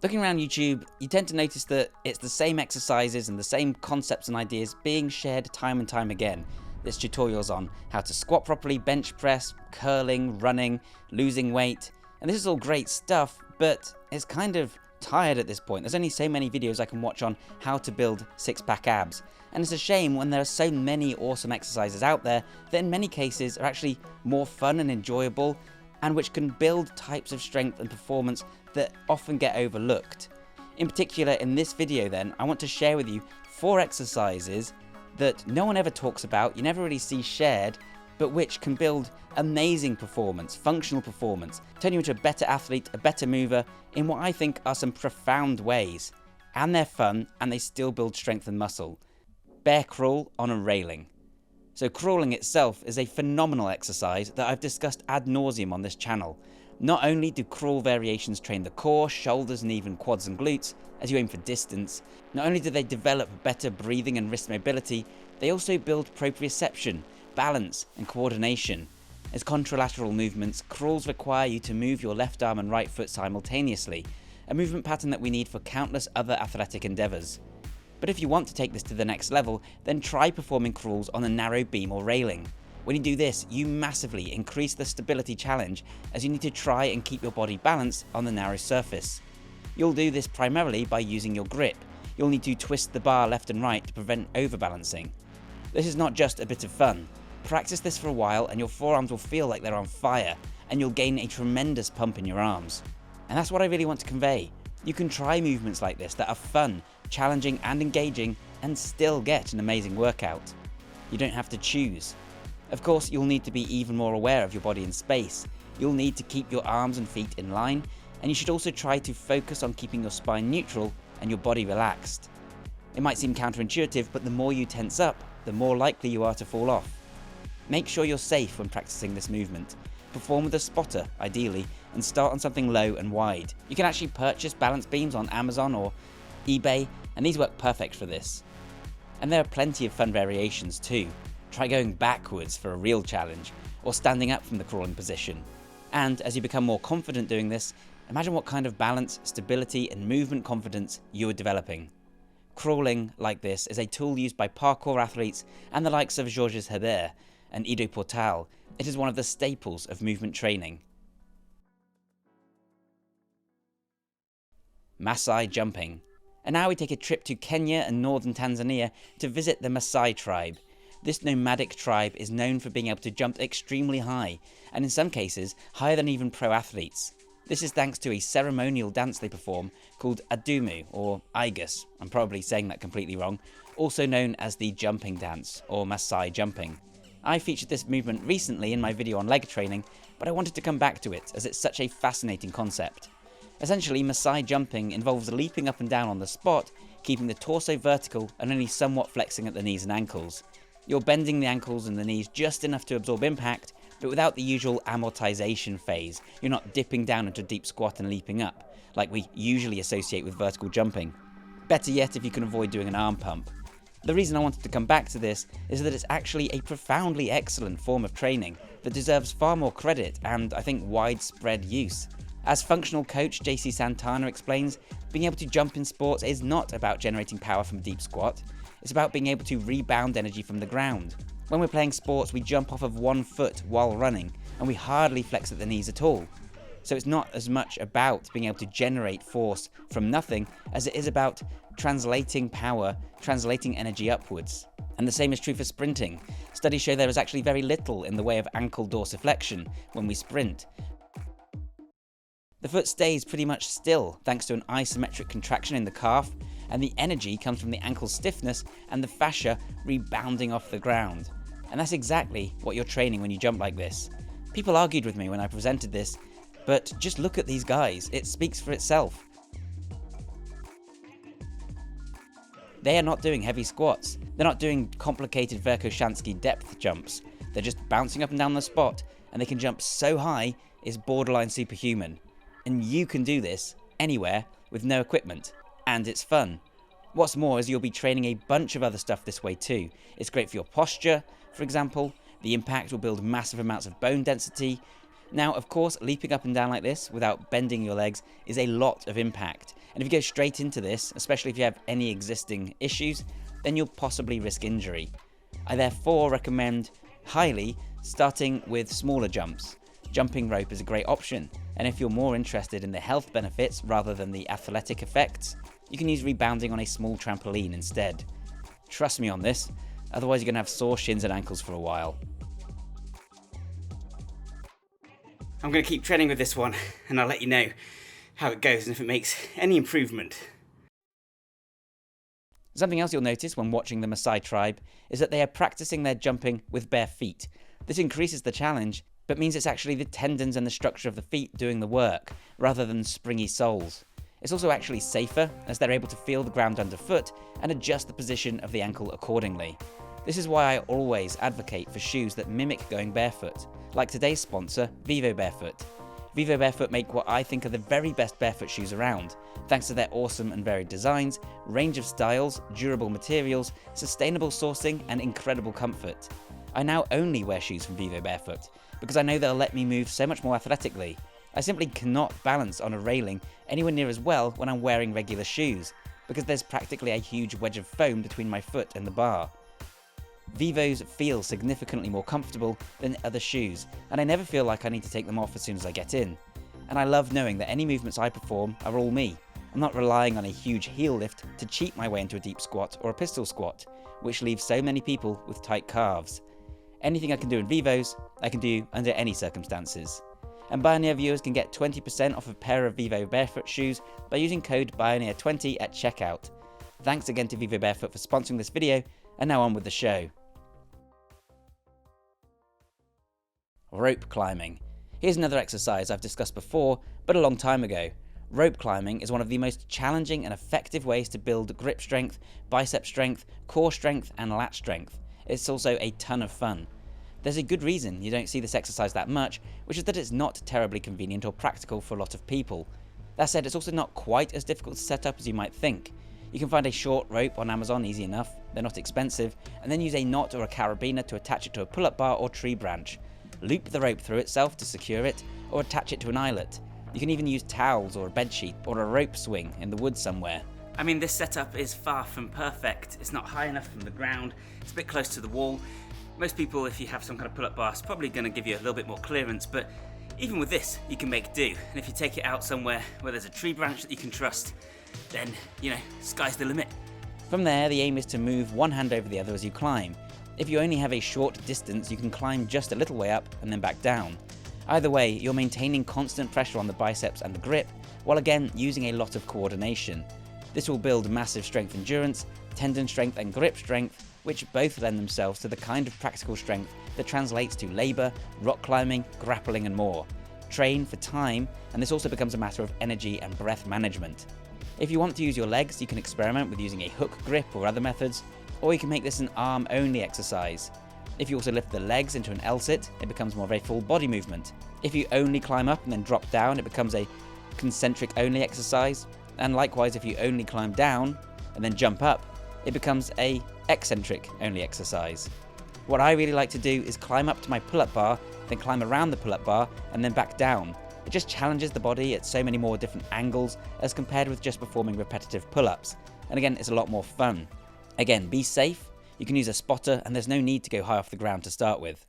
Looking around YouTube, you tend to notice that it's the same exercises and the same concepts and ideas being shared time and time again. There's tutorials on how to squat properly, bench press, curling, running, losing weight, and this is all great stuff, but it's kind of tired at this point. There's only so many videos I can watch on how to build six-pack abs, and it's a shame when there are so many awesome exercises out there that in many cases are actually more fun and enjoyable, and which can build types of strength and performance that often get overlooked. In particular, in this video then, I want to share with you 4 exercises that no one ever talks about, you never really see shared, but which can build amazing performance, functional performance, turn you into a better athlete, a better mover, in what I think are some profound ways. And they're fun, and they still build strength and muscle. Bear crawl on a railing. So crawling itself is a phenomenal exercise that I've discussed ad nauseum on this channel. Not only do crawl variations train the core, shoulders and even quads and glutes as you aim for distance, not only do they develop better breathing and wrist mobility, they also build proprioception, balance and coordination. As contralateral movements, crawls require you to move your left arm and right foot simultaneously, a movement pattern that we need for countless other athletic endeavours. But if you want to take this to the next level, then try performing crawls on a narrow beam or railing. When you do this, you massively increase the stability challenge as you need to try and keep your body balanced on the narrow surface. You'll do this primarily by using your grip. You'll need to twist the bar left and right to prevent overbalancing. This is not just a bit of fun. Practice this for a while and your forearms will feel like they're on fire, and you'll gain a tremendous pump in your arms. And that's what I really want to convey. You can try movements like this that are fun, challenging and engaging and still get an amazing workout. You don't have to choose. Of course, you'll need to be even more aware of your body in space. You'll need to keep your arms and feet in line, and you should also try to focus on keeping your spine neutral and your body relaxed. It might seem counterintuitive, but the more you tense up, the more likely you are to fall off. Make sure you're safe when practicing this movement. Perform with a spotter, ideally, and start on something low and wide. You can actually purchase balance beams on Amazon or eBay, and these work perfect for this. And there are plenty of fun variations too. Try going backwards for a real challenge, or standing up from the crawling position. And as you become more confident doing this, imagine what kind of balance, stability and movement confidence you are developing. Crawling like this is a tool used by parkour athletes and the likes of Georges Hebert and Ido Portal. It is one of the staples of movement training. Masai Jumping. And now we take a trip to Kenya and northern Tanzania to visit the Masai tribe. This nomadic tribe is known for being able to jump extremely high, and in some cases higher than even pro athletes. This is thanks to a ceremonial dance they perform called adumu or igus, I'm probably saying that completely wrong, also known as the jumping dance or Masai Jumping. I featured this movement recently in my video on leg training, but I wanted to come back to it as it's such a fascinating concept. Essentially, Masai Jumping involves leaping up and down on the spot, keeping the torso vertical and only somewhat flexing at the knees and ankles. You're bending the ankles and the knees just enough to absorb impact, but without the usual amortization phase. You're not dipping down into a deep squat and leaping up, like we usually associate with vertical jumping. Better yet if you can avoid doing an arm pump. The reason I wanted to come back to this is that it's actually a profoundly excellent form of training that deserves far more credit and, I think, widespread use. As functional coach JC Santana explains, being able to jump in sports is not about generating power from a deep squat. It's about being able to rebound energy from the ground. When we're playing sports, we jump off of one foot while running, and we hardly flex at the knees at all. So it's not as much about being able to generate force from nothing as it is about translating power, translating energy upwards. And the same is true for sprinting. Studies show there is actually very little in the way of ankle dorsiflexion when we sprint. The foot stays pretty much still thanks to an isometric contraction in the calf, and the energy comes from the ankle stiffness and the fascia rebounding off the ground. And that's exactly what you're training when you jump like this. People argued with me when I presented this, but just look at these guys, it speaks for itself. They are not doing heavy squats, they're not doing complicated Verkhoshansky depth jumps, they're just bouncing up and down the spot, and they can jump so high it's borderline superhuman. And you can do this anywhere with no equipment, and it's fun. What's more is you'll be training a bunch of other stuff this way too. It's great for your posture, for example. The impact will build massive amounts of bone density. Now, of course, leaping up and down like this without bending your legs is a lot of impact. And if you go straight into this, especially if you have any existing issues, then you'll possibly risk injury. I therefore recommend highly starting with smaller jumps. Jumping rope is a great option, and if you're more interested in the health benefits rather than the athletic effects, you can use rebounding on a small trampoline instead. Trust me on this, otherwise you're going to have sore shins and ankles for a while. I'm going to keep training with this one, and I'll let you know how it goes and if it makes any improvement. Something else you'll notice when watching the Maasai tribe is that they are practicing their jumping with bare feet. This increases the challenge, but means it's actually the tendons and the structure of the feet doing the work, rather than springy soles. It's also actually safer, as they're able to feel the ground underfoot and adjust the position of the ankle accordingly. This is why I always advocate for shoes that mimic going barefoot, like today's sponsor, Vivo Barefoot. Vivo Barefoot make what I think are the very best barefoot shoes around, thanks to their awesome and varied designs, range of styles, durable materials, sustainable sourcing, and incredible comfort. I now only wear shoes from Vivo Barefoot, because I know they'll let me move so much more athletically. I simply cannot balance on a railing anywhere near as well when I'm wearing regular shoes, because there's practically a huge wedge of foam between my foot and the bar. Vivos feel significantly more comfortable than other shoes, and I never feel like I need to take them off as soon as I get in. And I love knowing that any movements I perform are all me. I'm not relying on a huge heel lift to cheat my way into a deep squat or a pistol squat, which leaves so many people with tight calves. Anything I can do in Vivos, I can do under any circumstances. And Bioneer viewers can get 20% off a pair of Vivo Barefoot shoes by using code Bioneer20 at checkout. Thanks again to Vivo Barefoot for sponsoring this video, and now on with the show. Rope climbing. Here's another exercise I've discussed before, but a long time ago. Rope climbing is one of the most challenging and effective ways to build grip strength, bicep strength, core strength, and lat strength. It's also a ton of fun. There's a good reason you don't see this exercise that much, which is that it's not terribly convenient or practical for a lot of people. That said, it's also not quite as difficult to set up as you might think. You can find a short rope on Amazon easy enough, they're not expensive, and then use a knot or a carabiner to attach it to a pull-up bar or tree branch. Loop the rope through itself to secure it, or attach it to an eyelet. You can even use towels or a bedsheet or a rope swing in the woods somewhere. I mean, this setup is far from perfect. It's not high enough from the ground, it's a bit close to the wall. Most people, if you have some kind of pull-up bar, it's probably going to give you a little bit more clearance, but even with this, you can make do. And if you take it out somewhere where there's a tree branch that you can trust, then, sky's the limit. From there, the aim is to move one hand over the other as you climb. If you only have a short distance, you can climb just a little way up and then back down. Either way, you're maintaining constant pressure on the biceps and the grip, while again using a lot of coordination. This will build massive strength endurance, tendon strength and grip strength, which both lend themselves to the kind of practical strength that translates to labour, rock climbing, grappling and more. Train for time, and this also becomes a matter of energy and breath management. If you want to use your legs, you can experiment with using a hook grip or other methods, or you can make this an arm-only exercise. If you also lift the legs into an L-sit, it becomes more of a full body movement. If you only climb up and then drop down, it becomes a concentric-only exercise, and likewise if you only climb down and then jump up, it becomes a eccentric-only exercise. What I really like to do is climb up to my pull-up bar, then climb around the pull-up bar, and then back down. It just challenges the body at so many more different angles as compared with just performing repetitive pull-ups, and again, it's a lot more fun. Again, be safe, you can use a spotter, and there's no need to go high off the ground to start with.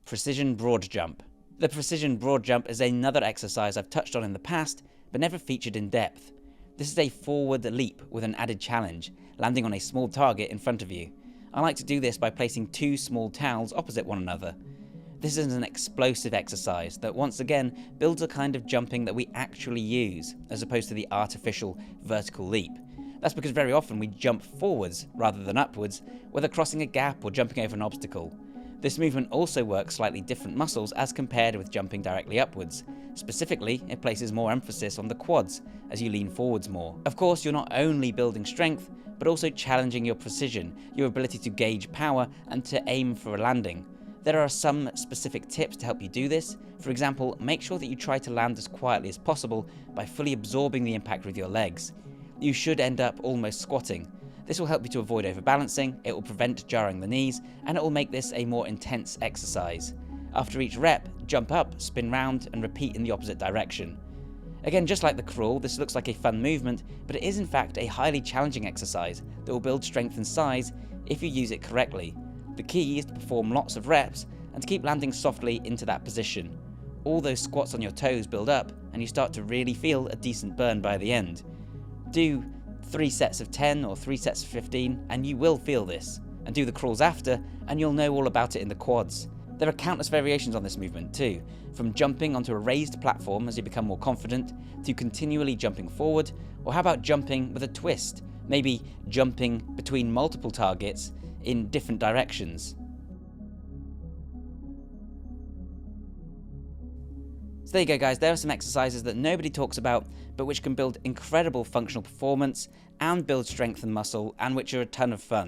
Precision broad jump. The precision broad jump is another exercise I've touched on in the past, but never featured in depth. This is a forward leap with an added challenge, landing on a small target in front of you. I like to do this by placing two small towels opposite one another. This is an explosive exercise that once again builds a kind of jumping that we actually use, as opposed to the artificial vertical leap. That's because very often we jump forwards rather than upwards, whether crossing a gap or jumping over an obstacle. This movement also works slightly different muscles as compared with jumping directly upwards. Specifically, it places more emphasis on the quads as you lean forwards more. Of course, you're not only building strength, but also challenging your precision, your ability to gauge power and to aim for a landing. There are some specific tips to help you do this. For example, make sure that you try to land as quietly as possible by fully absorbing the impact with your legs. You should end up almost squatting. This will help you to avoid overbalancing, it will prevent jarring the knees, and it will make this a more intense exercise. After each rep, jump up, spin round, and repeat in the opposite direction. Again, just like the crawl, this looks like a fun movement, but it is in fact a highly challenging exercise that will build strength and size if you use it correctly. The key is to perform lots of reps and to keep landing softly into that position. All those squats on your toes build up and you start to really feel a decent burn by the end. Do 3 sets of 10 or 3 sets of 15 and you will feel this, and do the crawls after and you'll know all about it in the quads. There are countless variations on this movement too, from jumping onto a raised platform as you become more confident, to continually jumping forward, or how about jumping with a twist, maybe jumping between multiple targets in different directions. So there you go guys, there are some exercises that nobody talks about, but which can build incredible functional performance and build strength and muscle, and which are a ton of fun.